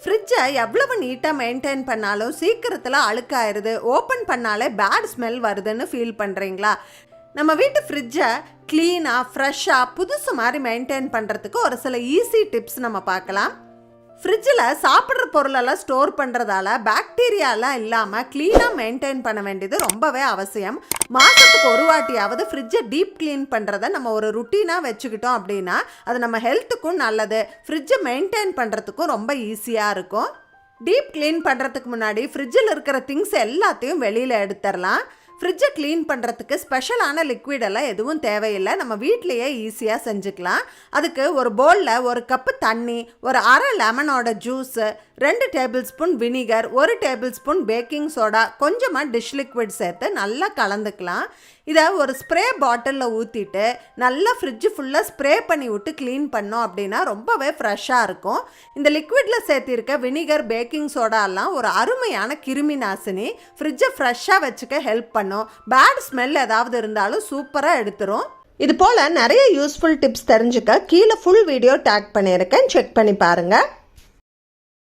ஃப்ரிட்ஜை எவ்வளவு நீட்டாக மெயின்டைன் பண்ணாலும் சீக்கிரத்தில் அழுக்காயிருது, ஓப்பன் பண்ணாலே பேட் ஸ்மெல் வருதுன்னு ஃபீல் பண்ணுறீங்களா? நம்ம வீட்டு ஃப்ரிட்ஜை க்ளீனாக ஃப்ரெஷ்ஷாக புதுசு மாதிரி மெயின்டைன் பண்ணுறதுக்கு ஒரு சில ஈஸி டிப்ஸ் நம்ம பார்க்கலாம். ஃப்ரிட்ஜில் சாப்பிட்ற பொருளெல்லாம் ஸ்டோர் பண்ணுறதால பாக்டீரியாலாம் இல்லாமல் க்ளீனாக மெயின்டைன் பண்ண வேண்டியது ரொம்பவே அவசியம். மாதத்துக்கு ஒரு வாட்டியாவது ஃப்ரிட்ஜை டீப் க்ளீன் பண்ணுறதை நம்ம ஒரு ருட்டீனாக வச்சுக்கிட்டோம் அப்படின்னா அது நம்ம ஹெல்த்துக்கும் நல்லது, ஃப்ரிட்ஜை மெயின்டைன் பண்ணுறதுக்கும் ரொம்ப ஈஸியாக இருக்கும். டீப் க்ளீன் பண்ணுறதுக்கு முன்னாடி ஃப்ரிட்ஜில் இருக்கிற திங்ஸ் எல்லாத்தையும் வெளியில் எடுத்துடலாம். ஃப்ரிட்ஜை க்ளீன் பண்ணுறதுக்கு ஸ்பெஷலான லிக்விடெல்லாம் எதுவும் தேவையில்லை, நம்ம வீட்லேயே ஈஸியாக செஞ்சுக்கலாம். அதுக்கு ஒரு பவுலில் ஒரு கப்பு தண்ணி, ஒரு அரை லெமனோட juice, 2 tablespoon vinegar, 1 tablespoon baking soda, கொஞ்சமாக டிஷ் லிக்விட் சேர்த்து நல்லா கலந்துக்கலாம். இதை ஒரு ஸ்ப்ரே பாட்டிலில் ஊற்றிட்டு நல்லா ஃப்ரிட்ஜு ஃபுல்லாக ஸ்ப்ரே பண்ணி விட்டு க்ளீன் பண்ணோம் அப்படின்னா ரொம்பவே ஃப்ரெஷ்ஷாக இருக்கும். இந்த லிக்விடில் சேர்த்திருக்க வினிகர், பேக்கிங் சோடாலாம் ஒரு அருமையான கிருமி நாசினி, ஃப்ரிட்ஜை ஃப்ரெஷ்ஷாக வச்சுக்க ஹெல்ப் பண்ணும். பேட் ஸ்மெல் ஏதாவது இருந்தாலும் சூப்பராக எடுத்துரும். இது போல் நிறைய யூஸ்ஃபுல் டிப்ஸ் தெரிஞ்சுக்க கீழே ஃபுல் வீடியோ டேக் பண்ணியிருக்கேன், செக் பண்ணி பாருங்கள்.